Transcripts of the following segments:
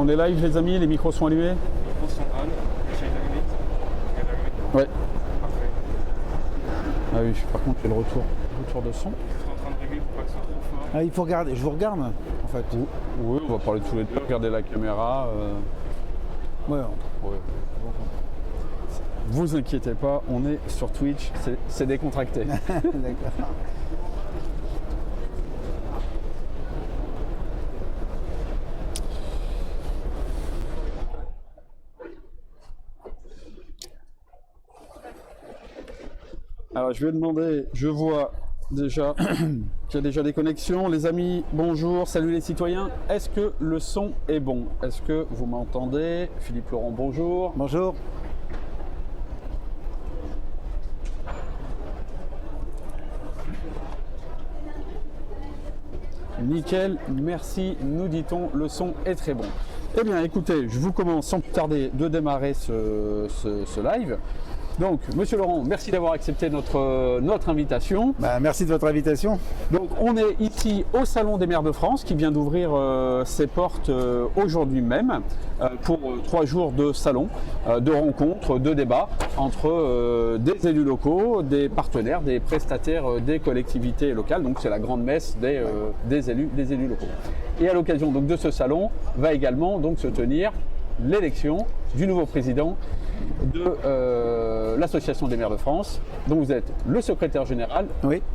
On est live les amis, les micros sont allumés? Les micros sont on, j'essaye d'allumer. Ouais. Parfait. Ah oui, par contre j'ai le retour de son. Je suis en train de régler pour pas que ce soit trop fort. Ah, il faut regarder, je vous regarde en fait. Oui, on va parler tous les deux, regardez la caméra. Ouais. Ouais. Vous inquiétez pas, on est sur Twitch, c'est décontracté. D'accord. Alors je vais demander, je vois déjà qu'il y a déjà des connexions. Les amis, bonjour, salut les citoyens. Est-ce que le son est bon? Est-ce que vous m'entendez? Philippe Laurent, bonjour. Bonjour. Nickel, merci, nous dit-on, le son est très bon. Eh bien écoutez, je vous commence sans plus tarder de démarrer ce live. Donc, Monsieur Laurent, merci d'avoir accepté notre invitation. Merci de votre invitation. Donc, on est ici au Salon des maires de France qui vient d'ouvrir ses portes aujourd'hui même pour 3 jours de salon, de rencontres, de débats entre des élus locaux, des partenaires, des prestataires des collectivités locales. Donc, c'est la grande messe des élus locaux. Et à l'occasion donc de ce salon va également donc se tenir l'élection du nouveau président de l'Association des maires de France, dont vous êtes le secrétaire général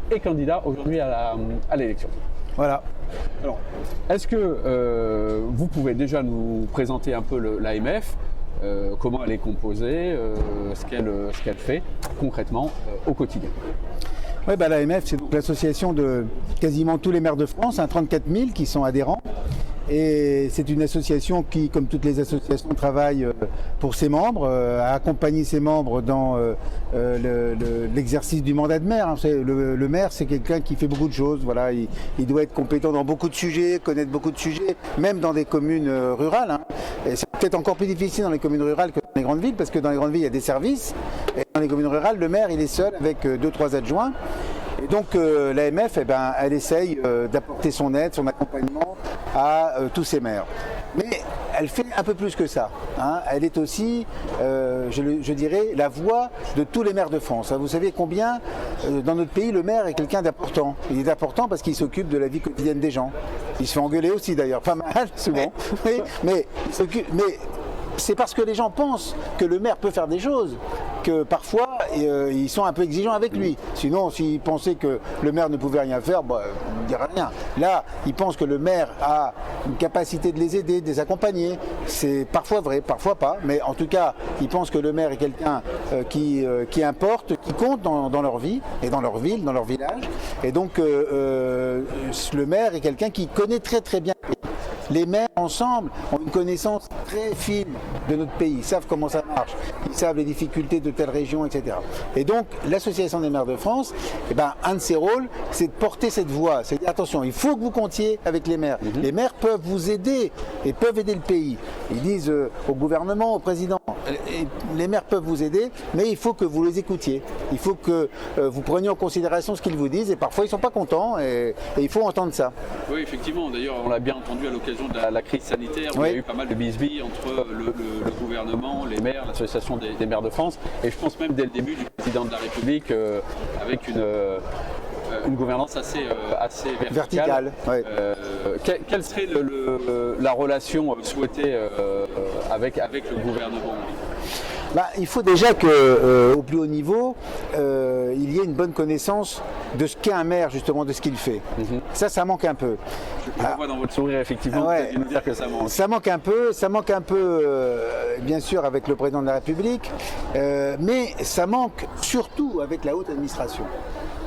et candidat aujourd'hui à l'élection. Voilà. Alors, est-ce que vous pouvez déjà nous présenter un peu l'AMF, comment elle est composée, ce qu'elle fait concrètement au quotidien? Oui, l'AMF, c'est donc l'association de quasiment tous les maires de France, 34 000 qui sont adhérents. Et c'est une association qui, comme toutes les associations, travaille pour ses membres, a accompagné ses membres dans l'exercice du mandat de maire. Le maire, c'est quelqu'un qui fait beaucoup de choses. Voilà, il doit être compétent dans beaucoup de sujets, connaître beaucoup de sujets, même dans des communes rurales. Et c'est peut-être encore plus difficile dans les communes rurales que dans les grandes villes, parce que dans les grandes villes, il y a des services. Et dans les communes rurales, le maire, il est seul avec 2-3 adjoints. Et donc l'AMF, elle essaye d'apporter son aide, son accompagnement à tous ces maires. Mais elle fait un peu plus que ça. Elle est aussi, je dirais, la voix de tous les maires de France. Vous savez combien, dans notre pays, le maire est quelqu'un d'important. Il est important parce qu'il s'occupe de la vie quotidienne des gens. Il se fait engueuler aussi d'ailleurs, pas mal, souvent. Mais c'est parce que les gens pensent que le maire peut faire des choses que parfois ils sont un peu exigeants avec lui. Sinon, s'ils pensaient que le maire ne pouvait rien faire, il ne dirait rien. Là, ils pensent que le maire a une capacité de les aider, de les accompagner. C'est parfois vrai, parfois pas. Mais en tout cas, ils pensent que le maire est quelqu'un qui importe, qui compte dans leur vie et dans leur ville, dans leur village. Et donc, le maire est quelqu'un qui connaît très très bien. Les maires ensemble ont une connaissance très fine de notre pays, ils savent comment ça marche, ils savent les difficultés de telle région, etc. Et donc l'Association des maires de France, un de ses rôles, c'est de porter cette voix, c'est de dire attention, il faut que vous comptiez avec les maires. Les maires peuvent vous aider et peuvent aider le pays. Ils disent au gouvernement, au président, les maires peuvent vous aider, mais il faut que vous les écoutiez. Il faut que vous preniez en considération ce qu'ils vous disent et parfois ils ne sont pas contents et il faut entendre ça. Oui, effectivement. D'ailleurs, on l'a bien entendu à l'occasion de la crise sanitaire, où il y a eu pas mal de bisbilles entre le gouvernement, les maires, l'association des maires de France, et je pense même dès le début du président de la République, avec une gouvernance assez verticale. Ouais. Quelle serait la relation souhaitée avec le gouvernement? Il faut déjà qu'au plus haut niveau, il y ait une bonne connaissance de ce qu'est un maire, justement, de ce qu'il fait. Ça manque un peu. Je le vois dans votre sourire, effectivement, vous allez nous dire que ça manque. Ça manque un peu, bien sûr, avec le président de la République, mais ça manque surtout avec la haute administration.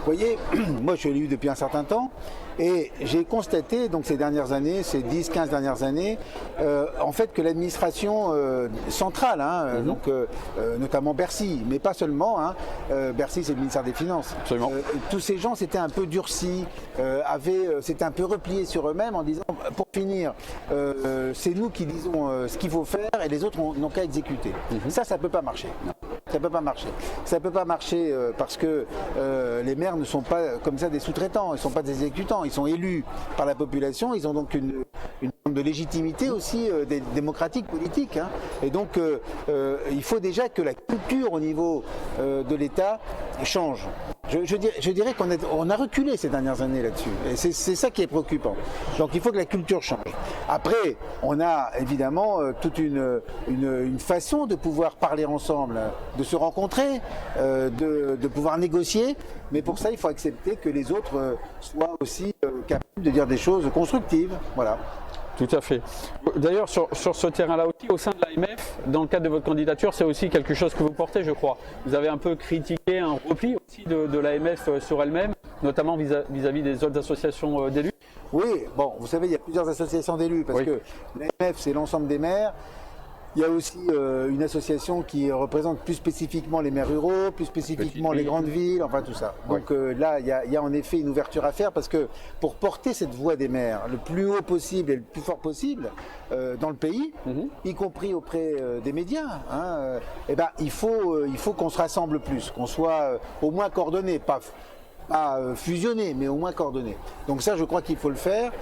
Vous voyez, moi je suis élu depuis un certain temps et j'ai constaté donc ces dernières années, ces 10-15 dernières années, en fait que l'administration centrale, donc notamment Bercy, mais pas seulement, Bercy c'est le ministère des Finances, tous ces gens s'étaient un peu durcis, s'étaient un peu repliés sur eux-mêmes en disant pour finir, c'est nous qui disons ce qu'il faut faire et les autres n'ont qu'à exécuter. Ça ne peut pas marcher. ça peut pas marcher. Ça peut pas marcher parce que les maires ne sont pas comme ça des sous-traitants, ils ne sont pas des exécutants, ils sont élus par la population, ils ont donc une forme de légitimité aussi démocratique, politique. Hein. Et donc il faut déjà que la culture au niveau de l'État change. Je dirais qu'on a reculé ces dernières années là-dessus. Et c'est ça qui est préoccupant. Donc il faut que la culture change. Après, on a évidemment toute une façon de pouvoir parler ensemble, de se rencontrer, de pouvoir négocier. Mais pour ça, il faut accepter que les autres soient aussi capables de dire des choses constructives. Voilà. Tout à fait. D'ailleurs, sur ce terrain-là aussi, au sein de l'AMF, dans le cadre de votre candidature, c'est aussi quelque chose que vous portez, je crois. Vous avez un peu critiqué un repli aussi de l'AMF sur elle-même, notamment vis-à-vis des autres associations d'élus. Oui, bon, vous savez, il y a plusieurs associations d'élus, parce que l'AMF, c'est l'ensemble des maires. Il y a aussi une association qui représente plus spécifiquement les maires ruraux, plus spécifiquement les grandes villes, enfin tout ça. Donc là, il y a en effet une ouverture à faire parce que pour porter cette voix des maires le plus haut possible et le plus fort possible dans le pays, y compris auprès des médias, hein, il faut qu'on se rassemble plus, qu'on soit au moins coordonnés, pas fusionner, mais au moins coordonner. Donc ça, je crois qu'il faut le faire.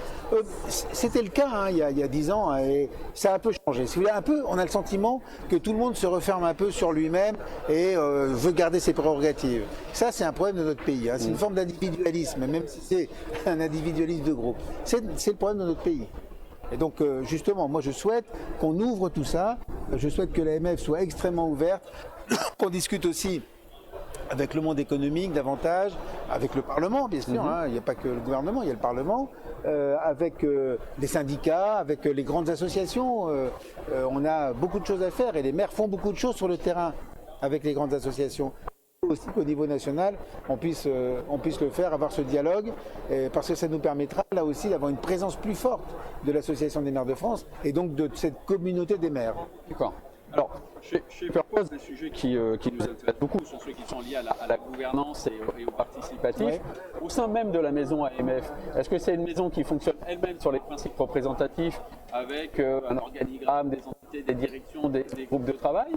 C'était le cas hein, il y a 10 ans, hein, et ça a un peu changé. Si vous voulez, on a le sentiment que tout le monde se referme un peu sur lui-même et veut garder ses prérogatives. Ça, c'est un problème de notre pays. Hein. C'est une forme d'individualisme, même si c'est un individualisme de groupe. C'est le problème de notre pays. Et donc, justement, moi, je souhaite qu'on ouvre tout ça. Je souhaite que l'AMF soit extrêmement ouverte, qu'on discute aussi avec le monde économique davantage, avec le Parlement bien sûr, hein, il n'y a pas que le gouvernement, il y a le Parlement, avec les syndicats, avec les grandes associations. On a beaucoup de choses à faire et les maires font beaucoup de choses sur le terrain avec les grandes associations. Aussi qu'au niveau national, on puisse le faire, avoir ce dialogue, parce que ça nous permettra là aussi d'avoir une présence plus forte de l'Association des maires de France et donc de cette communauté des maires. D'accord. Alors, chez Purpose, les sujets qui nous intéressent beaucoup sont ceux qui sont liés à la gouvernance et au participatif. Ouais. Au sein même de la maison AMF, est-ce que c'est une maison qui fonctionne elle-même sur les principes représentatifs avec un organigramme, des entités, des directions, des groupes de travail,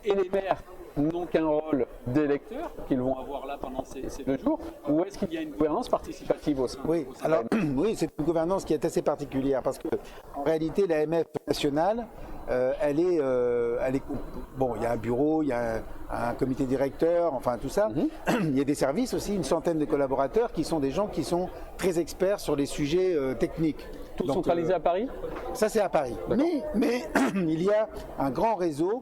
et les maires n'ont qu'un rôle d'électeurs qu'ils vont avoir là pendant ces 2 jours, ou est-ce qu'il y a une gouvernance participative au sein Oui, alors oui, c'est une gouvernance qui est assez particulière parce que en réalité l'AMF nationale, elle est bon, il y a un bureau, il y a un comité directeur, enfin tout ça. Il y a des services aussi, une centaine de collaborateurs qui sont des gens qui sont très experts sur les sujets techniques. Tout centralisé à Paris ? Ça c'est à Paris. Mais il y a un grand réseau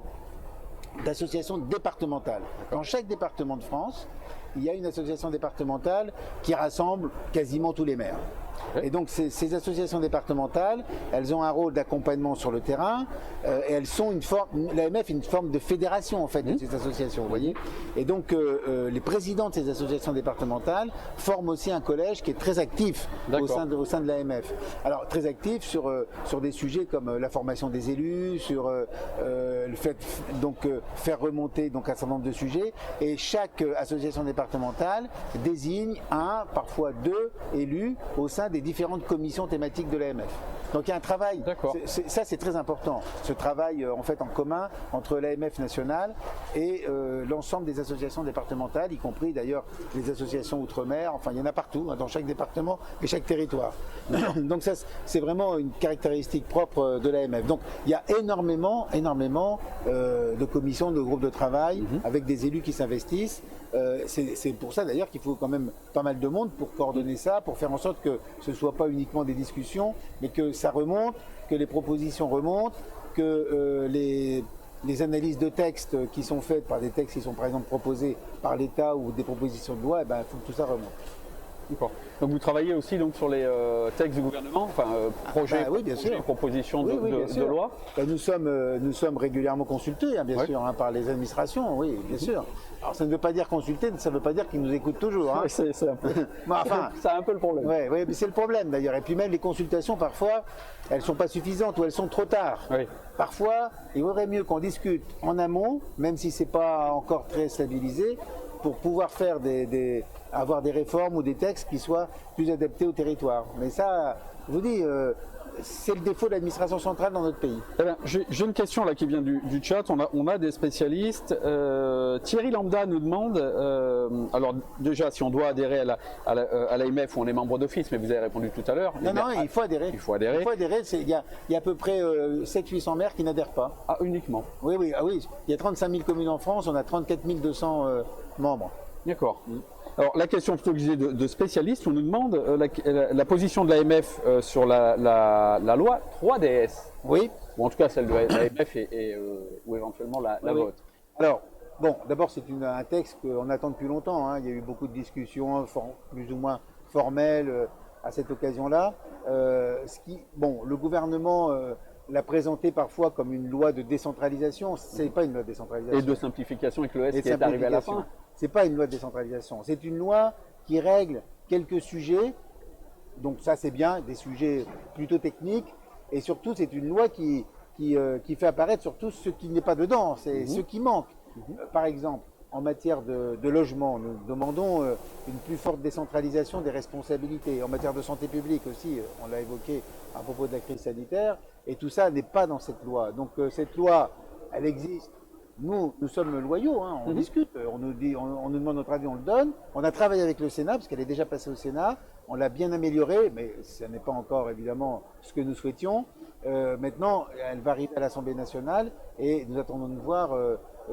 d'associations départementales. Dans chaque département de France, il y a une association départementale qui rassemble quasiment tous les maires. Et donc ces associations départementales, elles ont un rôle d'accompagnement sur le terrain et elles sont l'AMF est une forme de fédération en fait de ces associations, vous voyez. Et donc les présidents de ces associations départementales forment aussi un collège qui est très actif au sein de l'AMF. Alors très actif sur des sujets comme la formation des élus, sur le fait donc faire remonter donc un certain nombre de sujets, et chaque association départementale désigne un, parfois 2 élus au sein des différentes commissions thématiques de l'AMF. Donc il y a un travail, ça c'est très important, ce travail en fait en commun entre l'AMF nationale et l'ensemble des associations départementales, y compris d'ailleurs les associations outre-mer, enfin il y en a partout, hein, dans chaque département et chaque territoire. Donc ça c'est vraiment une caractéristique propre de l'AMF. Donc il y a énormément de commissions, de groupes de travail avec des élus qui s'investissent. C'est pour ça d'ailleurs qu'il faut quand même pas mal de monde pour coordonner ça, pour faire en sorte que ce ne soit pas uniquement des discussions, mais que ça remonte, que les propositions remontent, que les analyses de textes qui sont faites par des textes qui sont par exemple proposés par l'État ou des propositions de loi, il faut que tout ça remonte. Donc vous travaillez aussi donc sur les textes du gouvernement, enfin projets, propositions de loi. Nous sommes régulièrement consultés, hein, bien sûr, hein, par les administrations, oui, bien sûr. Alors ça ne veut pas dire consulter, ça ne veut pas dire qu'ils nous écoutent toujours. Hein. C'est un peu, c'est un peu le problème. Oui, mais c'est le problème d'ailleurs. Et puis même les consultations, parfois, elles ne sont pas suffisantes ou elles sont trop tard. Oui. Parfois, il vaudrait mieux qu'on discute en amont, même si ce n'est pas encore très stabilisé, pour pouvoir faire avoir des réformes ou des textes qui soient plus adaptés au territoire. Mais ça, je vous dis, c'est le défaut de l'administration centrale dans notre pays. Eh bien, j'ai une question là qui vient du chat. On a des spécialistes. Thierry Lambda nous demande, alors déjà si on doit adhérer à l'AMF ou on est membre d'office, mais vous avez répondu tout à l'heure. Non, il faut adhérer. Il faut adhérer. Il y a à peu près 700-800 maires qui n'adhèrent pas. Ah, uniquement. Oui. Il y a 35 000 communes en France, on a 34 200 membres. D'accord. Alors la question plutôt que je disais de spécialistes, on nous demande la position de l'AMF sur la loi 3DS. Oui. Ou en tout cas celle de l'AMF ou éventuellement la vôtre. Alors, bon, d'abord c'est un texte qu'on attend depuis longtemps. Hein. Il y a eu beaucoup de discussions plus ou moins formelles à cette occasion-là. Le gouvernement l'a présenté parfois comme une loi de décentralisation. Ce n'est pas une loi de décentralisation. Et de simplification avec le S qui est arrivé à la fin. Ce n'est pas une loi de décentralisation. C'est une loi qui règle quelques sujets. Donc ça c'est bien, des sujets plutôt techniques. Et surtout c'est une loi qui fait apparaître surtout ce qui n'est pas dedans, c'est ce qui manque. Par exemple, en matière de logement, nous demandons une plus forte décentralisation des responsabilités. En matière de santé publique aussi, on l'a évoqué à propos de la crise sanitaire. Et tout ça n'est pas dans cette loi. Donc cette loi, elle existe. Nous sommes loyaux, hein, on discute, on nous demande notre avis, on le donne. On a travaillé avec le Sénat, parce qu'elle est déjà passée au Sénat. On l'a bien améliorée, mais ce n'est pas encore évidemment ce que nous souhaitions. Maintenant, elle va arriver à l'Assemblée nationale et nous attendons de voir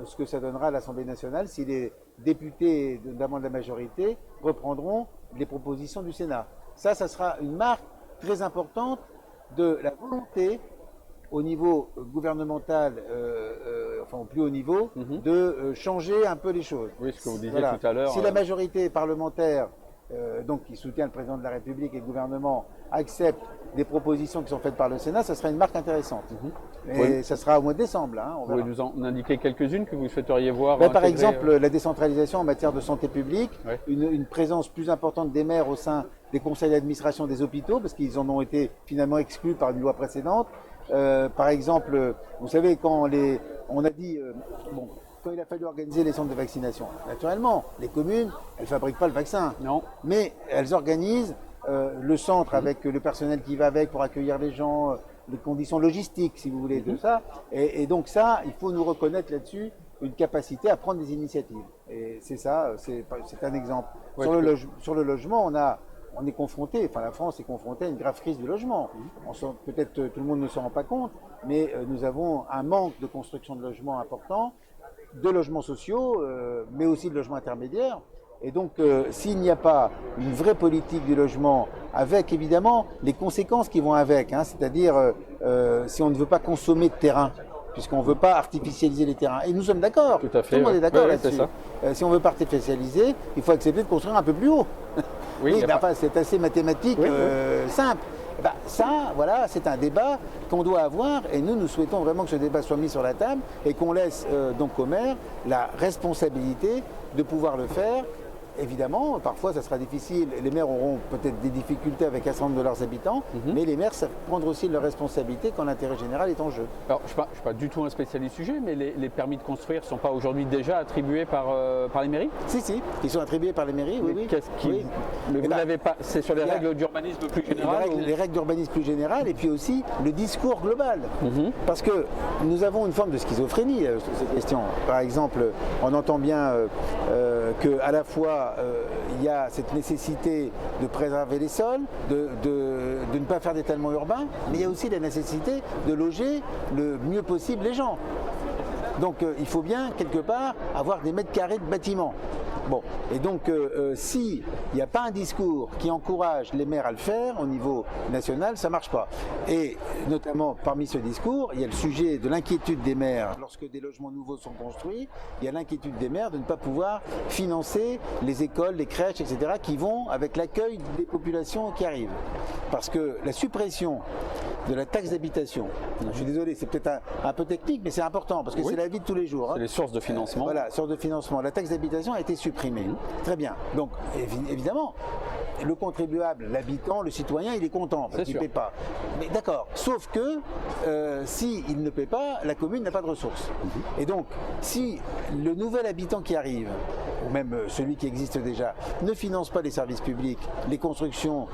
ce que ça donnera à l'Assemblée nationale si les députés, notamment de la majorité, reprendront les propositions du Sénat. Ça sera une marque très importante de la volonté au niveau gouvernemental, au plus haut niveau, de changer un peu les choses. Oui, ce que vous disiez tout à l'heure. Si la majorité parlementaire, donc qui soutient le président de la République et le gouvernement, accepte des propositions qui sont faites par le Sénat, ça sera une marque intéressante. Et ça sera au mois de décembre. Là, vous pouvez nous en indiquer quelques-unes que vous souhaiteriez voir par exemple, la décentralisation en matière de santé publique, une présence plus importante des maires au sein des conseils d'administration des hôpitaux, parce qu'ils en ont été finalement exclus par une loi précédente. Par exemple, vous savez, quand on a dit, quand il a fallu organiser les centres de vaccination, naturellement, les communes, elles ne fabriquent pas le vaccin. Non. Mais elles organisent le centre avec le personnel qui va avec pour accueillir les gens, les conditions logistiques, si vous voulez, de ça. Et donc ça, il faut nous reconnaître là-dessus une capacité à prendre des initiatives. Et c'est ça, c'est un exemple. Ouais, sur le logement, on est confronté, la France est confrontée à une grave crise du logement. Peut-être tout le monde ne s'en rend pas compte, mais nous avons un manque de construction de logements important, de logements sociaux, mais aussi de logements intermédiaires. Et donc, s'il n'y a pas une vraie politique du logement, avec évidemment les conséquences qui vont avec, c'est-à-dire si on ne veut pas consommer de terrain, puisqu'on ne veut pas artificialiser les terrains. Et nous sommes d'accord, tout le monde est d'accord là-dessus. Si on ne veut pas artificialiser, il faut accepter de construire un peu plus haut. Oui, c'est assez mathématique, simple. Ça, voilà, c'est un débat qu'on doit avoir et nous souhaitons vraiment que ce débat soit mis sur la table et qu'on laisse donc aux maires la responsabilité de pouvoir le faire. Évidemment, parfois ça sera difficile, les maires auront peut-être des difficultés avec un certain nombre de leurs habitants, mais les maires savent prendre aussi leurs responsabilités quand l'intérêt général est en jeu. Alors, je ne suis pas du tout un spécialiste du sujet, mais les permis de construire ne sont pas aujourd'hui déjà attribués par les mairies? Si, ils sont attribués par les mairies, oui. Mais vous n'avez pas, c'est sur les règles d'urbanisme plus générales? Les règles d'urbanisme plus générales et puis aussi le discours global. Parce que nous avons une forme de schizophrénie sur ces questions. Par exemple, on entend bien qu'à la fois il y a cette nécessité de préserver les sols, de ne pas faire d'étalement urbain, mais il y a aussi la nécessité de loger le mieux possible les gens. Donc il faut bien, quelque part, avoir des mètres carrés de bâtiments. Bon, et donc s'il n'y a pas un discours qui encourage les maires à le faire au niveau national, ça ne marche pas. Et notamment parmi ce discours, il y a le sujet de l'inquiétude des maires. Lorsque des logements nouveaux sont construits, il y a l'inquiétude des maires de ne pas pouvoir financer les écoles, les crèches, etc. qui vont avec l'accueil des populations qui arrivent. Parce que la suppression de la taxe d'habitation, je suis désolé, c'est peut-être un peu technique, mais c'est important parce que c'est la vie de tous les jours. C'est les sources de financement. Voilà, sources de financement. La taxe d'habitation a été supprimée. Très bien. Donc, évidemment, le contribuable, l'habitant, le citoyen, il est content parce qu'il ne paie pas. Mais d'accord. Sauf que s'il ne paie pas, la commune n'a pas de ressources. Et donc, si le nouvel habitant qui arrive, ou même celui qui existe déjà, ne finance pas les services publics, les constructions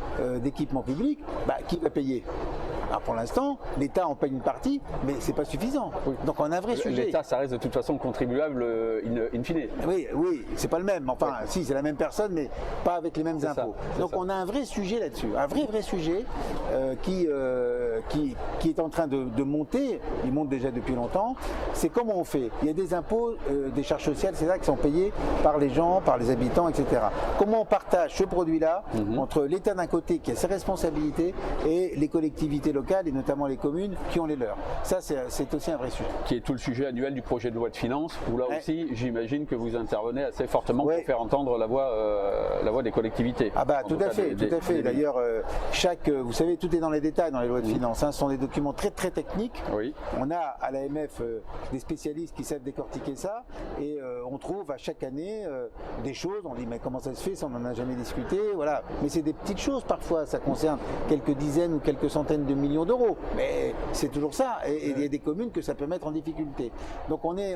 d'équipements publics, qui va payer ? Alors pour l'instant, l'État en paye une partie, mais c'est pas suffisant. Oui. Donc on a un vrai sujet. L'État, ça reste de toute façon contribuable in fine. Oui, c'est pas le même. Enfin, si, c'est la même personne, mais pas avec les mêmes C'est impôts. ça, Donc on a un vrai sujet là-dessus, un vrai sujet qui est en train de monter. Il monte déjà depuis longtemps. C'est comment on fait. Il y a des impôts, des charges sociales, c'est là qui sont payées par les gens, par les habitants, etc. Comment on partage ce produit-là entre l'État d'un côté qui a ses responsabilités et les collectivités locales et notamment les communes qui ont les leurs. Ça, c'est aussi un vrai sujet. Qui est tout le sujet annuel du projet de loi de finances, où là aussi, j'imagine que vous intervenez assez fortement pour faire entendre la voix des collectivités. Ah bah tout à fait. D'ailleurs, vous savez, tout est dans les détails dans les lois de finances. Ce sont des documents très techniques. Oui. On a à l'AMF des spécialistes qui savent décortiquer ça et on trouve à chaque année des choses. On dit mais comment ça se fait, ça on n'en a jamais discuté, voilà. Mais c'est des petites choses parfois. Ça concerne quelques dizaines ou quelques centaines de millions d'euros. Mais c'est toujours ça. Et il y a des communes que ça peut mettre en difficulté. Donc on est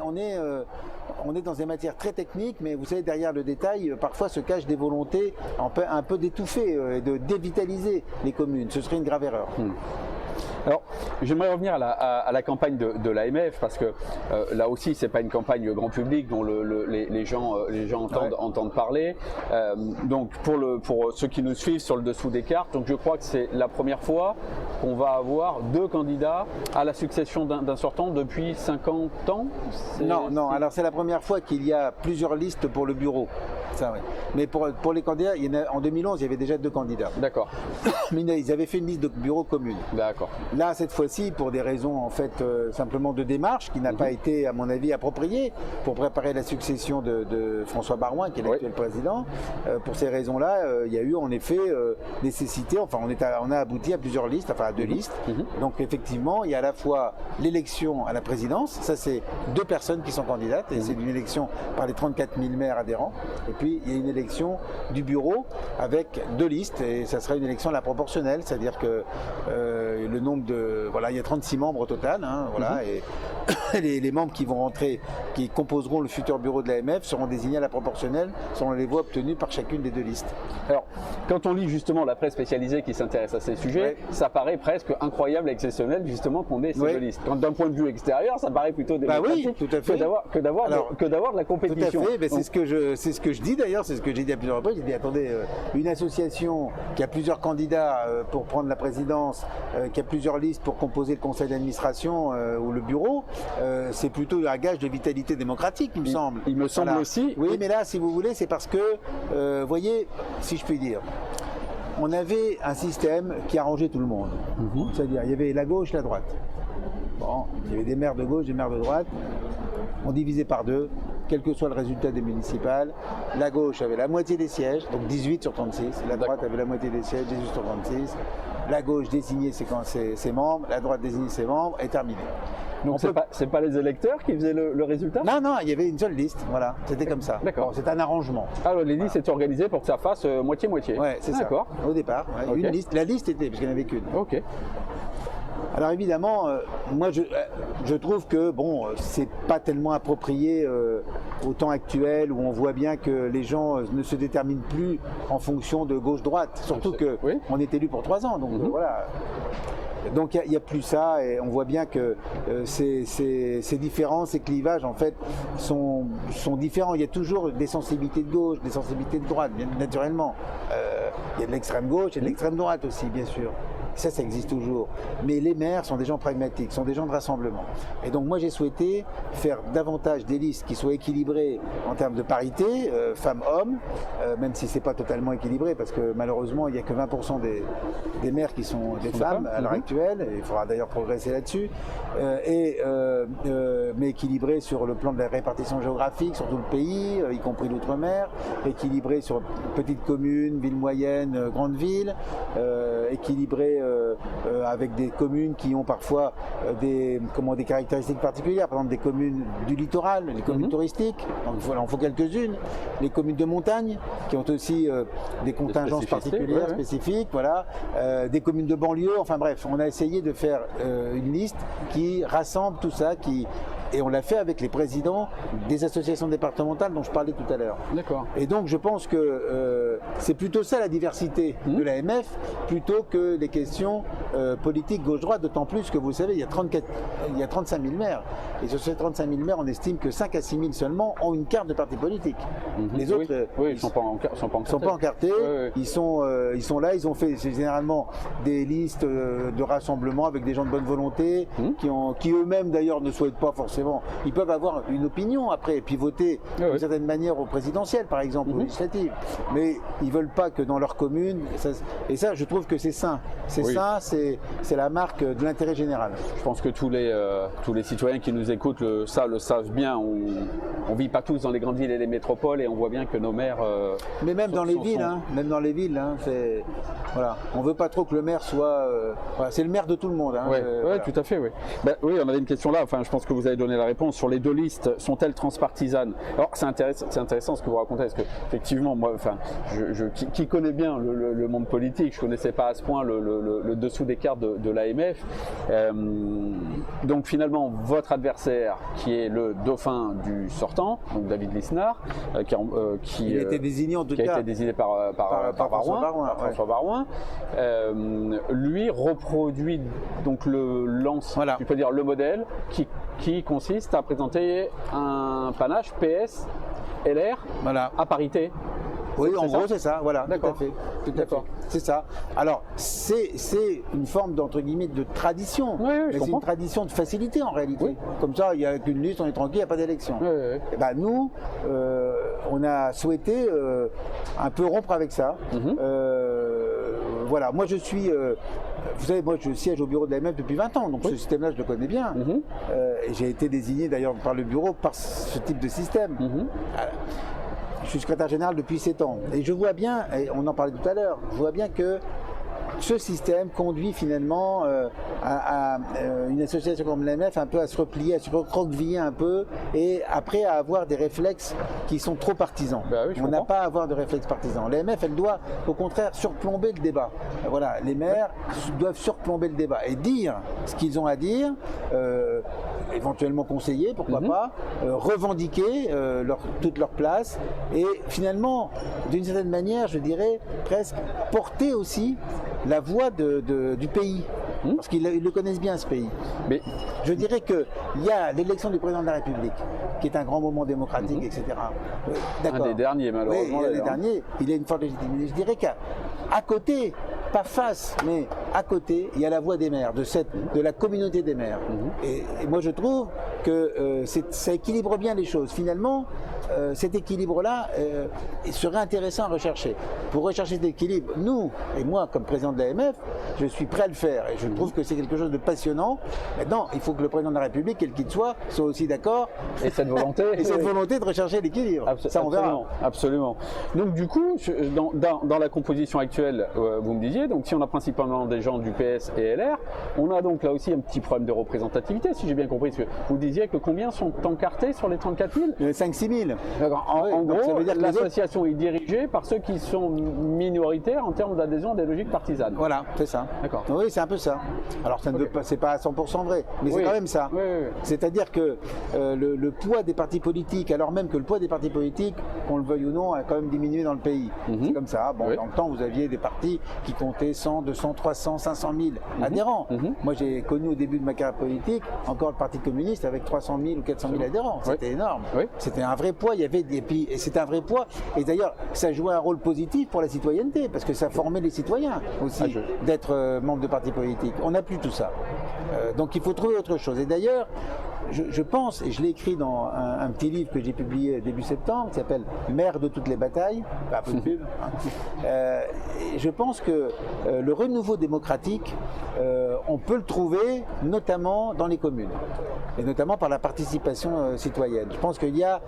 dans des matières très techniques, mais vous savez, derrière le détail, parfois se cachent des volontés un peu d'étouffer et de dévitaliser les communes. Ce serait une grave erreur. Alors, j'aimerais revenir à la campagne de l'AMF, parce que là aussi, c'est pas une campagne grand public dont les gens entendent parler. Donc, pour ceux qui nous suivent sur le dessous des cartes, donc je crois que c'est la première fois qu'on va avoir 2 candidats à la succession d'un sortant depuis 50 ans. Non. Alors c'est la première fois qu'il y a plusieurs listes pour le bureau. Ça, oui. Mais pour les candidats, en 2011, il y avait déjà 2 candidats. D'accord. Mais ils avaient fait une liste de bureaux commune. D'accord. Là, cette fois-ci, pour des raisons en fait simplement de démarche, qui n'a pas été, à mon avis, appropriée pour préparer la succession de François Baroin, qui est l'actuel président. Pour ces raisons-là, il y a eu en effet nécessité. Enfin, on a abouti à plusieurs listes, enfin à 2 listes. Donc effectivement, il y a à la fois l'élection à la présidence. Ça, c'est 2 personnes qui sont candidates et c'est une élection par les 34 000 maires adhérents. Et puis il y a une élection du bureau avec 2 listes et ça sera une élection à la proportionnelle, c'est-à-dire que le nombre il y a 36 membres au total, et les membres qui vont rentrer, qui composeront le futur bureau de l'AMF seront désignés à la proportionnelle selon les voix obtenues par chacune des 2 listes. Alors, quand on lit justement la presse spécialisée qui s'intéresse à ces sujets, ça paraît presque incroyable et exceptionnel justement qu'on ait ces 2 listes. D'un point de vue extérieur, ça paraît plutôt démocratique que d'avoir de la compétition. Tout à fait, c'est ce que je dis d'ailleurs, c'est ce que j'ai dit à plusieurs reprises. J'ai dit attendez, une association qui a plusieurs candidats pour prendre la présidence, qui a plusieurs listes pour composer le conseil d'administration ou le bureau, c'est plutôt un gage de vitalité démocratique, il me semble. Il me semble aussi. Oui, mais là, si vous voulez, c'est parce que, voyez, si je puis dire, on avait un système qui arrangeait tout le monde. C'est-à-dire, il y avait la gauche, la droite. Bon, il y avait des maires de gauche, des maires de droite. On divisait par 2, quel que soit le résultat des municipales. La gauche avait la moitié des sièges, donc 18 sur 36. La droite avait la moitié des sièges, 18 sur 36. La gauche désignait ses membres, la droite désignait ses membres, et terminé. Donc c'est pas les électeurs qui faisaient le résultat ? Non, il y avait une seule liste, voilà, c'était comme ça. D'accord. Bon, c'est un arrangement. Alors les listes étaient organisées pour que ça fasse moitié-moitié. Ouais, c'est ça. D'accord. Au départ, Okay. une liste, la liste était, parce qu'il n'y en avait qu'une. Ok. Alors évidemment, moi je trouve que bon, c'est pas tellement approprié au temps actuel où on voit bien que les gens ne se déterminent plus en fonction de gauche-droite, surtout que on est élu pour 3 ans, donc voilà. Donc il n'y a plus ça et on voit bien que ces différences, ces clivages en fait sont différents. Il y a toujours des sensibilités de gauche, des sensibilités de droite, bien naturellement. Il y a de l'extrême gauche et de l'extrême droite aussi, bien sûr. Ça existe toujours. Mais les maires sont des gens pragmatiques, sont des gens de rassemblement. Et donc moi j'ai souhaité faire davantage des listes qui soient équilibrées en termes de parité, femmes-hommes, même si c'est pas totalement équilibré, parce que malheureusement il n'y a que 20% des maires qui sont des femmes à l'heure actuelle, et il faudra d'ailleurs progresser là-dessus, mais équilibré sur le plan de la répartition géographique, sur tout le pays, y compris l'outre-mer, équilibré sur petites communes, villes moyennes, grandes villes, équilibré avec des communes qui ont parfois des caractéristiques particulières, par exemple des communes du littoral, les communes touristiques, donc il en faut quelques-unes, les communes de montagne qui ont aussi des contingences particulières, spécifiques, voilà, des communes de banlieue, enfin bref, on a essayé de faire une liste qui rassemble tout ça, qui Et on l'a fait avec les présidents des associations départementales dont je parlais tout à l'heure. D'accord. Et donc je pense que c'est plutôt ça la diversité de l'AMF, plutôt que des questions politiques gauche-droite, d'autant plus que vous savez, il y a 35 000 maires. Et sur ces 35 000 maires, on estime que 5 à 6 000 seulement ont une carte de parti politique. Les autres, ils ne sont pas encartés. Ils sont là, ils ont fait généralement des listes de rassemblement avec des gens de bonne volonté, qui eux-mêmes d'ailleurs ne souhaitent pas forcément. Ils peuvent avoir une opinion après, et puis voter d'une certaine manière au présidentiel, par exemple, aux législatives. Mais ils ne veulent pas que dans leur commune, et ça je trouve que c'est sain. C'est sain, c'est la marque de l'intérêt général. Je pense que tous les citoyens qui nous écoutent le savent bien. On ne vit pas tous dans les grandes villes et les métropoles, et on voit bien que nos maires... Mais même dans les villes, voilà. On ne veut pas trop que le maire soit... c'est le maire de tout le monde. Oui, voilà. tout à fait. Oui. Oui, on avait une question là, enfin, je pense que vous avez donné la réponse. Sur les deux listes, sont-elles transpartisanes? Alors, c'est intéressant ce que vous racontez, parce que effectivement, moi, qui connaît bien le monde politique, je ne connaissais pas à ce point le dessous des cartes de l'AMF. Donc finalement, votre adversaire, qui est le dauphin du sortant, donc David Lisnard, il a été désigné en tout cas. Qui a été désigné par François Baroin, lui reproduit donc tu peux dire le modèle qui consiste à présenter un panache PS LR à parité. Oui, en gros, c'est ça, voilà, d'accord. Tout à fait. C'est ça. Alors, c'est une forme d'entre guillemets de tradition, mais c'est une tradition de facilité en réalité. Oui. Comme ça, il n'y a qu'une liste, on est tranquille, il n'y a pas d'élection. Et ben, nous, on a souhaité un peu rompre avec ça. Voilà, moi je suis, vous savez, moi je siège au bureau de l'AMF depuis 20 ans, donc ce système-là je le connais bien. Et j'ai été désigné d'ailleurs par le bureau par ce type de système. Je suis secrétaire général depuis 7 ans et je vois bien, et on en parlait tout à l'heure, je vois bien que ce système conduit finalement à une association comme l'AMF un peu à se replier, à se recroqueviller un peu et après à avoir des réflexes qui sont trop partisans. On n'a pas à avoir de réflexes partisans. L'AMF, elle doit au contraire surplomber le débat. Voilà, les maires doivent surplomber le débat et dire ce qu'ils ont à dire, éventuellement conseiller, pourquoi pas, revendiquer toute leur place et finalement, d'une certaine manière, je dirais, presque porter aussi la voix du pays, parce qu'ils le connaissent bien ce pays. Mais je dirais qu'il y a l'élection du président de la République, qui est un grand moment démocratique, etc. Un des derniers, malheureusement. Oui, un des derniers, il a une forte légitimité. Je dirais qu'à côté, pas face, mais à côté, il y a la voix des maires, de la communauté des maires. Et moi, je trouve que ça équilibre bien les choses. Finalement, cet équilibre-là serait intéressant à rechercher. Pour rechercher cet équilibre, nous, et moi, comme président de l'AMF, je suis prêt à le faire. Et je trouve que c'est quelque chose de passionnant. Maintenant, il faut que le président de la République, quel qu'il soit aussi d'accord. Et cette volonté. Et cette volonté de rechercher l'équilibre. Ça, on verra. Absolument. Donc, du coup, dans la composition actuelle, vous me disiez, donc si on a principalement des gens du PS et LR, on a donc là aussi un petit problème de représentativité, si j'ai bien compris. Parce que vous disiez que combien sont encartés sur les 34 000 5-6 000. En gros, ça veut dire que l'association est dirigée par ceux qui sont minoritaires en termes d'adhésion à des logiques partisanes. Voilà, c'est ça. D'accord. Oui, c'est un peu ça. Alors, ça ne c'est pas à 100% vrai, mais c'est quand même ça. C'est-à-dire que le poids des partis politiques, alors même que le poids des partis politiques, qu'on le veuille ou non, a quand même diminué dans le pays. C'est comme ça. Bon, dans le temps, vous aviez des partis qui comptaient 100, 200, 300, 500 000 adhérents. Moi, j'ai connu au début de ma carrière politique encore le Parti communiste avec 300 000 ou 400 000 adhérents. C'était énorme. C'était un vrai poids. Il y avait et c'était un vrai poids. Et d'ailleurs, ça jouait un rôle positif pour la citoyenneté parce que ça formait les citoyens aussi d'être membre de partis politiques. On n'a plus tout ça. Donc, il faut trouver autre chose. Et d'ailleurs, je pense, et je l'ai écrit dans un petit livre que j'ai publié début septembre, qui s'appelle « Maire de toutes les batailles », un peu de pub, je pense que le renouveau démocratique, on peut le trouver notamment dans les communes, et notamment par la participation citoyenne. Je pense qu'il y a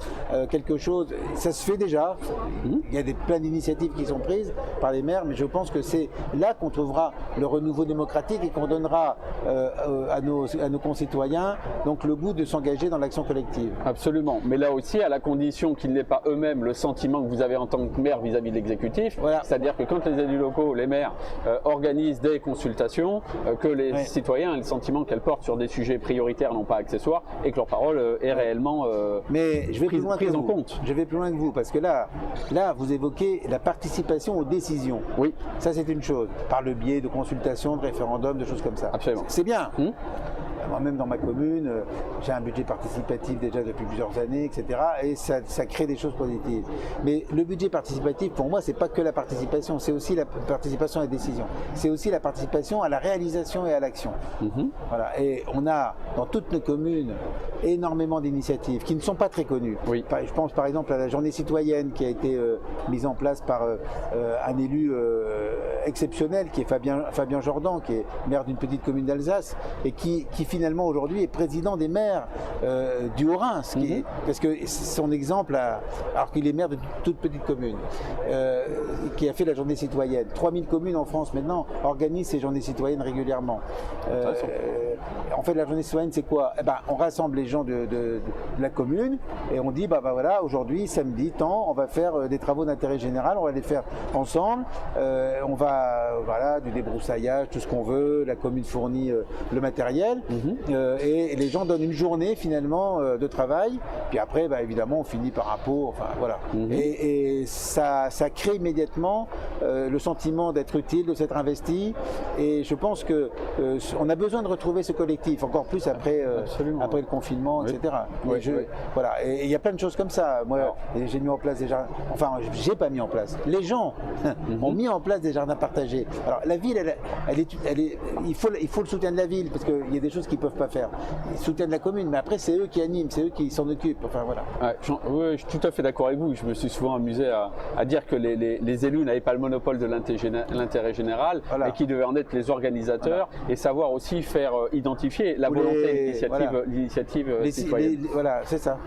quelque chose, ça se fait déjà, il y a plein d'initiatives qui sont prises par les maires, mais je pense que c'est là qu'on trouvera le renouveau démocratique et qu'on donnera à nos concitoyens donc le goût beaucoup de s'engager dans l'action collective. Absolument, mais là aussi à la condition qu'ils n'aient pas eux-mêmes le sentiment que vous avez en tant que maire vis-à-vis de l'exécutif, Voilà. c'est-à-dire que quand les élus locaux, les maires organisent des consultations, que les citoyens aient le sentiment qu'elles portent sur des sujets prioritaires, non pas accessoires, et que leur parole est réellement Mais je vais plus loin prise que en vous. compte. Je vais plus loin que vous, parce que là, vous évoquez la participation aux décisions. Oui, Ça, c'est une chose, par le biais de consultations, de référendums, de choses comme ça. Absolument. C'est bien. Hum. Moi-même, dans ma commune, j'ai un budget participatif déjà depuis plusieurs années, etc. Et ça crée des choses positives. Mais le budget participatif, pour moi, c'est pas que la participation, c'est aussi la participation à la décision. C'est aussi la participation à la réalisation et à l'action. Voilà. Et on a, dans toutes nos communes, énormément d'initiatives qui ne sont pas très connues. Oui. Je pense par exemple à la journée citoyenne qui a été mise en place par un élu exceptionnel qui est Fabien Jordan, qui est maire d'une petite commune d'Alsace et qui finalement aujourd'hui est président des maires du Haut-Rhin, parce que son exemple, alors qu'il est maire de toute petite commune, qui a fait la journée citoyenne. 3000 communes en France maintenant organisent ces journées citoyennes régulièrement. En fait, la journée citoyenne, c'est quoi? On rassemble les gens de la commune et on dit, voilà, aujourd'hui, samedi, on va faire des travaux d'intérêt général, on va les faire ensemble, on va, voilà, du débroussaillage, tout ce qu'on veut, la commune fournit le matériel, et les gens donnent une journée finalement de travail, puis après, évidemment, on finit par un pot, enfin voilà. Et ça crée immédiatement le sentiment d'être utile, de s'être investi, et je pense que on a besoin de retrouver ce collectif, encore plus après le confinement, etc. Voilà, et il y a plein de choses comme ça. Moi, j'ai mis en place des jardins, enfin, j'ai pas mis en place. Les gens ont mis en place des jardins partagés. Alors, la ville, il faut le soutien de la ville, parce qu'il y a des choses qu'ils ne peuvent pas faire. Ils soutiennent la commune, mais après, c'est eux qui animent, c'est eux qui s'en occupent. Enfin, voilà. Je suis tout à fait d'accord avec vous. Je me suis souvent amusé à dire que les élus n'avaient pas le monopole de l'intérêt général, et qu'ils devaient en être les organisateurs, et savoir aussi faire identifier la volonté et l'initiative citoyenne. Voilà, c'est ça.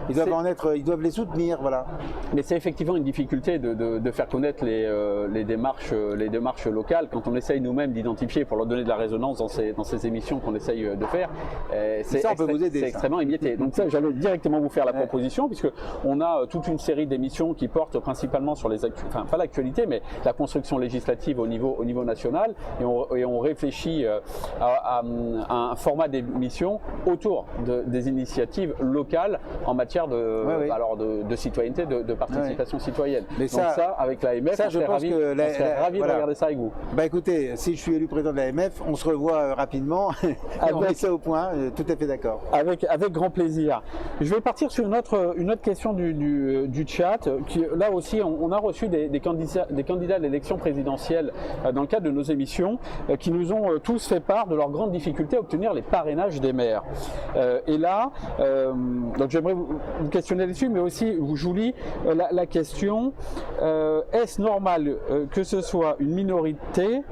Ils doivent les soutenir, voilà. Mais c'est effectivement une difficulté de faire connaître les démarches locales quand on essaye nous-mêmes d'identifier pour leur donner de la résonance dans ces émissions qu'on essaye de faire. C'est extrêmement émietté. Donc ça, j'allais directement vous faire la proposition, puisque on a toute une série d'émissions qui portent principalement sur pas l'actualité, mais la construction législative au niveau national, et on réfléchit à un format d'émission autour des initiatives locales en matière de citoyenneté, de participation citoyenne. Mais donc ça, avec l'AMF, on serait ravis de regarder ça avec vous. Écoutez, si je suis élu président de l'AMF, on se revoit rapidement et on met ça au point, tout à fait d'accord. Avec grand plaisir. Je vais partir sur une autre question du chat. Là aussi, on a reçu des candidats à l'élection présidentielle dans le cadre de nos émissions qui nous ont tous fait part de leur grande difficulté à obtenir les parrainages des maires. Et là, donc j'aimerais vous questionner là-dessus, mais aussi je vous lis la question, est-ce normal que ce soit une minorité,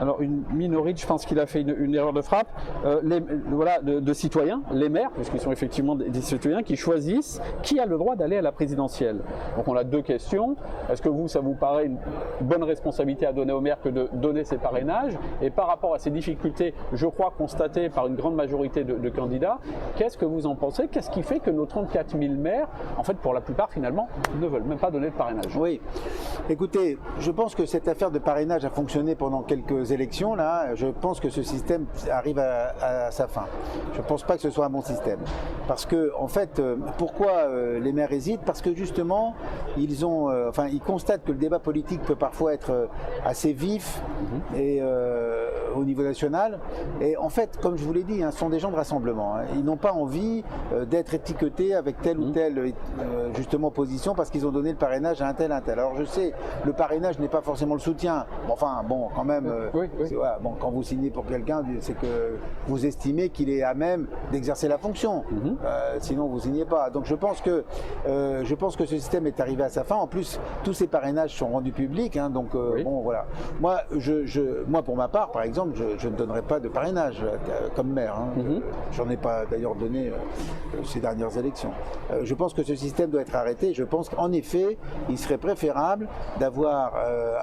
alors une minorité, je pense qu'il a fait une erreur de frappe, de citoyens, les maires, puisqu'ils sont effectivement des citoyens qui choisissent qui a le droit d'aller à la présidentielle. Donc on a deux questions. Est-ce que ça vous paraît une bonne responsabilité à donner aux maires que de donner ces parrainages? Et par rapport à ces difficultés, je crois constatées par une grande majorité de candidats, qu'est-ce que vous en pensez? Qu'est-ce qui fait que nos 34 000 maires, en fait pour la plupart finalement, ne veulent même pas donner de parrainage? Oui, écoutez, je pense que cette affaire de parrainage a fonctionné pendant quelques élections là, je pense que ce système arrive à sa fin. Je ne pense pas que ce soit un bon système. Parce que, en fait, pourquoi les maires hésitent? Parce que justement, ils constatent que le débat politique peut parfois être assez vif et au niveau national. Et en fait, comme je vous l'ai dit, ce sont des gens de rassemblement. Ils n'ont pas envie d'être étiquetés avec telle ou telle justement position parce qu'ils ont donné le parrainage à un tel. Alors je sais, le parrainage n'est pas forcément le soutien. Quand même. Voilà, bon, quand vous signez pour quelqu'un, c'est que vous estimez qu'il est à même d'exercer la fonction. Sinon, vous signez pas. Donc, je pense que ce système est arrivé à sa fin. En plus, tous ces parrainages sont rendus publics. Donc, bon, voilà. Moi, pour ma part, par exemple, exemple, je ne donnerai pas de parrainage comme maire. Hein. J'en ai pas d'ailleurs donné ces dernières élections. Je pense que ce système doit être arrêté. Je pense qu'en effet, il serait préférable d'avoir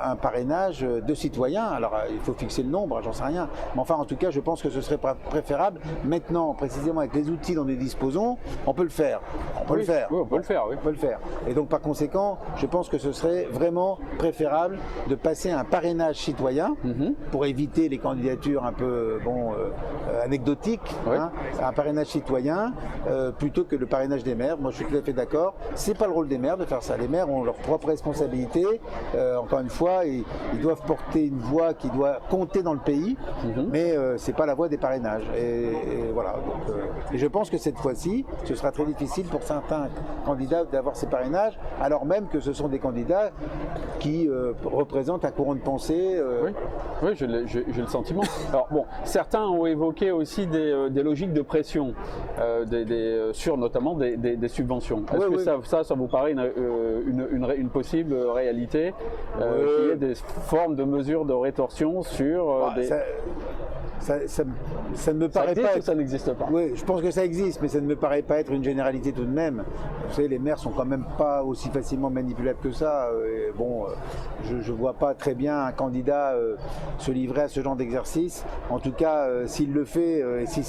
un parrainage de citoyens. Alors, il faut fixer le nombre, j'en sais rien. Mais enfin, en tout cas, je pense que ce serait préférable. Maintenant, précisément avec les outils dont nous disposons, on peut le faire. On peut le faire. Oui, on peut le faire, oui. On peut le faire. Et donc, par conséquent, je pense que ce serait vraiment préférable de passer à un parrainage citoyen pour éviter les candidatures un peu anecdotiques, hein, un parrainage citoyen plutôt que le parrainage des maires. Moi, je suis tout à fait d'accord. C'est pas le rôle des maires de faire ça. Les maires ont leur propre responsabilité. Encore une fois, ils doivent porter une voix qui doit compter dans le pays, mais c'est pas la voix des parrainages. Et voilà. Donc, et je pense que cette fois-ci, ce sera très difficile pour certains candidats d'avoir ces parrainages, alors même que ce sont des candidats qui représentent un courant de pensée. Oui, j'ai le sentiment. Alors bon, certains ont évoqué aussi des logiques de pression sur notamment des subventions. Est-ce que ça vous paraît une possible réalité qu'il y ait des formes de mesures de rétorsion sur ça ne me paraît pas. Ça n'existe pas. Oui, je pense que ça existe, mais ça ne me paraît pas être une généralité tout de même. Vous savez, les maires sont quand même pas aussi facilement manipulables que ça. Je ne vois pas très bien un candidat se livrer à ce genre d'exercice. En tout cas, s'il le fait, et si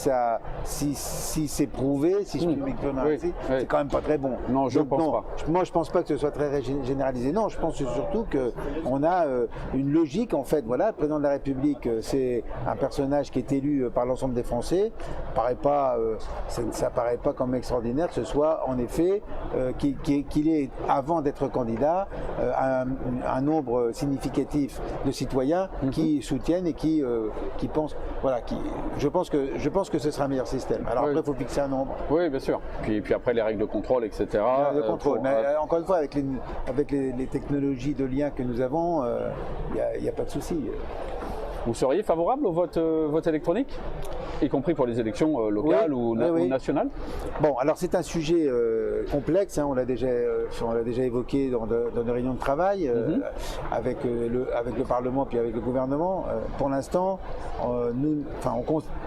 c'est prouvé, si je puis m'exprimer ainsi, c'est quand même pas très bon. Non, je ne pense pas. Moi, je pense pas que ce soit très généralisé. Non, je pense surtout qu'on a une logique, en fait. Voilà, le président de la République, c'est un personnage qui est élu par l'ensemble des Français. Ça paraît pas comme extraordinaire que ce soit en effet qu'il ait, avant d'être candidat, un nombre significatif de citoyens qui soutiennent et qui pensent. Voilà, je pense que ce sera un meilleur système. Alors après, il faut fixer un nombre. Oui, bien sûr. Puis après, les règles de contrôle, etc. Le contrôle. Mais encore une fois, avec les technologies de lien que nous avons, il n'y a pas de souci. Vous seriez favorable au vote électronique, y compris pour les élections locales ou nationales? Bon, alors c'est un sujet complexe, hein, on l'a déjà évoqué dans nos réunions de travail avec le Parlement puis avec le gouvernement. Pour l'instant,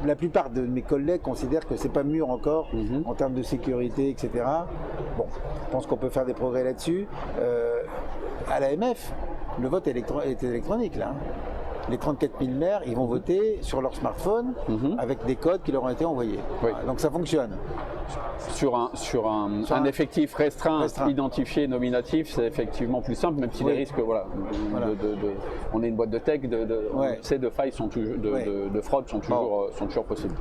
la plupart de mes collègues considèrent que c'est pas mûr encore en termes de sécurité, etc. Bon, je pense qu'on peut faire des progrès là-dessus. À l'AMF, le vote est électronique là. Les 34 000 maires, ils vont voter sur leur smartphone avec des codes qui leur ont été envoyés. Oui. Donc ça fonctionne. Sur un effectif restreint, identifié, nominatif, c'est effectivement plus simple, même si les risques, on est une boîte de tech, de failles de fraude sont toujours possibles.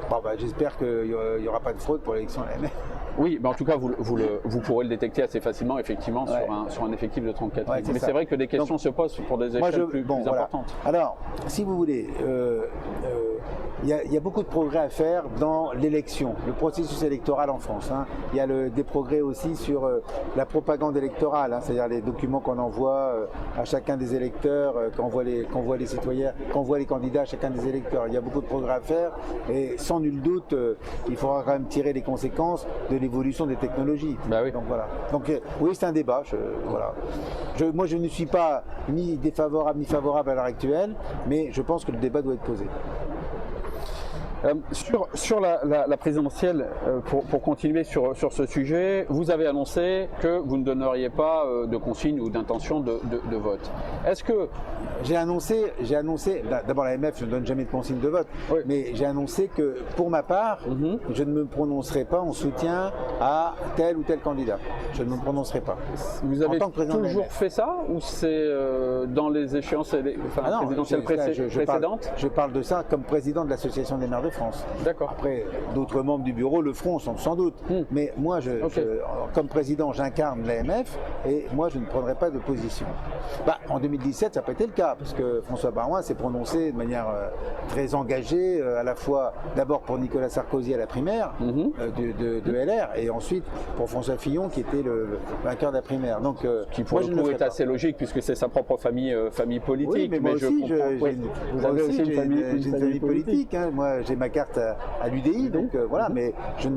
Bon, j'espère qu'il n'y aura pas de fraude pour l'élection à l'AMF. Oui, mais en tout cas, vous pourrez le détecter assez facilement, effectivement, sur un effectif de 34 000. Mais c'est vrai que des questions se posent pour des échelles plus importantes. Alors, si vous voulez, il y a beaucoup de progrès à faire dans l'élection, le processus électoral en France. Hein. Il y a des progrès aussi sur la propagande électorale, hein, c'est-à-dire les documents qu'on envoie à chacun des électeurs, qu'envoient les citoyens, qu'envoient les candidats à chacun des électeurs. Il y a beaucoup de progrès à faire et sans nul doute, il faudra quand même tirer les conséquences de l'évolution des technologies. Donc voilà. Donc oui, c'est un débat. Moi, je ne suis pas ni défavorable ni favorable à l'heure actuelle, mais je pense que le débat doit être posé. Sur la présidentielle, pour continuer sur ce sujet, vous avez annoncé que vous ne donneriez pas de consigne ou d'intention de vote. Est-ce que... J'ai annoncé, d'abord l'AMF ne donne jamais de consigne de vote, mais j'ai annoncé que pour ma part, je ne me prononcerai pas en soutien à tel ou tel candidat. Je ne me prononcerai pas. Vous avez toujours fait ça ou c'est dans les échéances présidentielles précédentes? Je parle de ça comme président de l'Association des maires de France. D'accord. Après, d'autres membres du bureau le feront sans doute. Mais moi, comme président, j'incarne l'AMF et moi, je ne prendrai pas de position. En 2017, ça n'a pas été le cas parce que François Baroin s'est prononcé de manière très engagée, à la fois d'abord pour Nicolas Sarkozy à la primaire de LR et ensuite pour François Fillon qui était le vainqueur de la primaire. Donc, qui pour le coup est assez logique puisque c'est sa propre famille politique. Oui, mais moi aussi, j'ai une famille politique. Hein. Moi, j'ai ma ma carte à l'UDI, donc voilà, mais je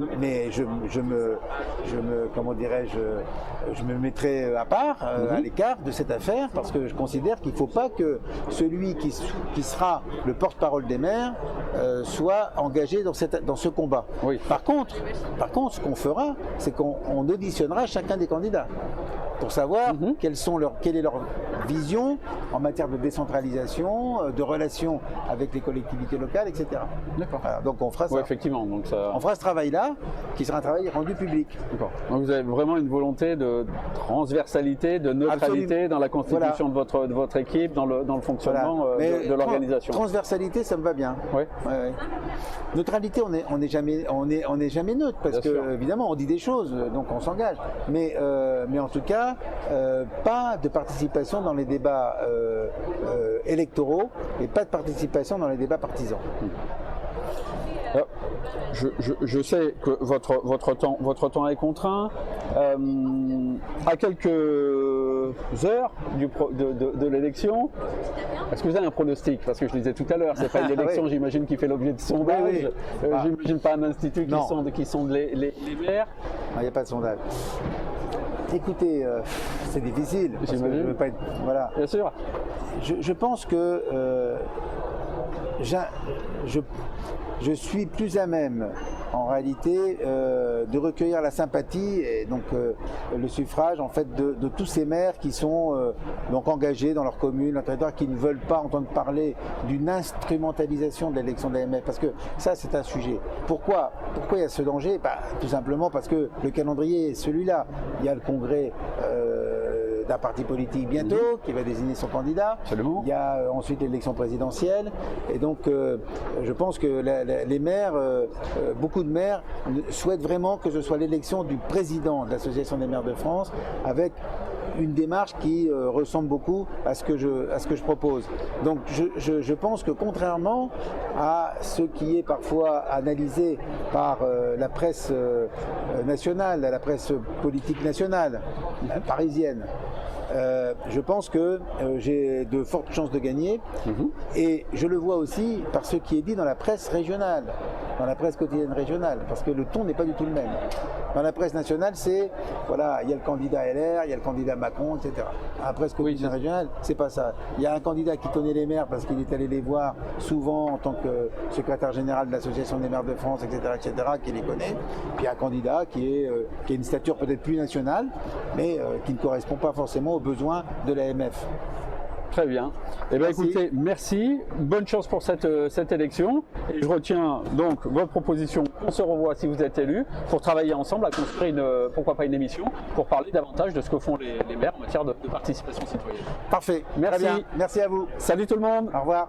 me mettrai à part, à l'écart de cette affaire, parce que je considère qu'il ne faut pas que celui qui sera le porte-parole des maires soit engagé dans ce combat. Oui. Par contre, ce qu'on fera, c'est qu'on auditionnera chacun des candidats pour savoir quelle est leur vision en matière de décentralisation, de relations avec les collectivités locales, etc. D'accord. Voilà, donc on fera ça. Oui, effectivement. Donc ça... On fera ce travail-là, qui sera un travail rendu public. D'accord. Donc vous avez vraiment une volonté de transversalité, de neutralité Absolument. dans la constitution de votre équipe, dans le fonctionnement Mais de l'organisation. Transversalité, ça me va bien. Oui. Ouais. Neutralité, on n'est jamais neutre, parce Bien sûr. que évidemment on dit des choses, donc on s'engage. Mais en tout cas, pas de participation dans les débats électoraux et pas de participation dans les débats partisans. Je sais que votre temps est contraint. À quelques heures de l'élection, est-ce que vous avez un pronostic? Parce que je le disais tout à l'heure, c'est pas une élection, Oui. j'imagine, qui fait l'objet de sondages. Oui. J'imagine pas un institut qui sonde les maires. Il n'y a pas de sondage. Écoutez, c'est difficile. Parce que je veux pas être, voilà. Bien sûr. Je pense que je suis plus à même, en réalité, de recueillir la sympathie et donc le suffrage en fait de tous ces maires qui sont donc engagés dans leur commune, leur territoire, qui ne veulent pas entendre parler d'une instrumentalisation de l'élection de l'AMF, parce que ça c'est un sujet. Pourquoi il y a ce danger? Tout simplement parce que le calendrier est celui-là. Il y a le congrès d'un parti politique bientôt qui va désigner son candidat. Absolument. Il y a ensuite l'élection présidentielle et donc je pense que les maires, beaucoup de maires souhaitent vraiment que ce soit l'élection du président de l'Association des maires de France avec une démarche qui ressemble beaucoup à ce que je propose. Donc je pense que contrairement à ce qui est parfois analysé par la presse nationale, la presse politique nationale, parisienne, je pense que j'ai de fortes chances de gagner et je le vois aussi par ce qui est dit dans la presse régionale, dans la presse quotidienne régionale, parce que le ton n'est pas du tout le même. Dans la presse nationale, c'est, voilà, il y a le candidat LR, il y a le candidat Macron, etc. Dans la presse quotidienne régionale, c'est pas ça. Il y a un candidat qui connaît les maires parce qu'il est allé les voir souvent en tant que secrétaire général de l'Association des maires de France, etc., qui les connaît. Puis un candidat qui a une stature peut-être plus nationale, mais qui ne correspond pas forcément aux besoins de l'AMF. Très bien. Eh bien, écoutez, merci. Bonne chance pour cette élection. Et je retiens donc votre proposition. On se revoit si vous êtes élu pour travailler ensemble à construire pourquoi pas une émission pour parler davantage de ce que font les maires en matière de participation citoyenne. Parfait. Merci. Très bien. Merci à vous. Salut tout le monde. Au revoir.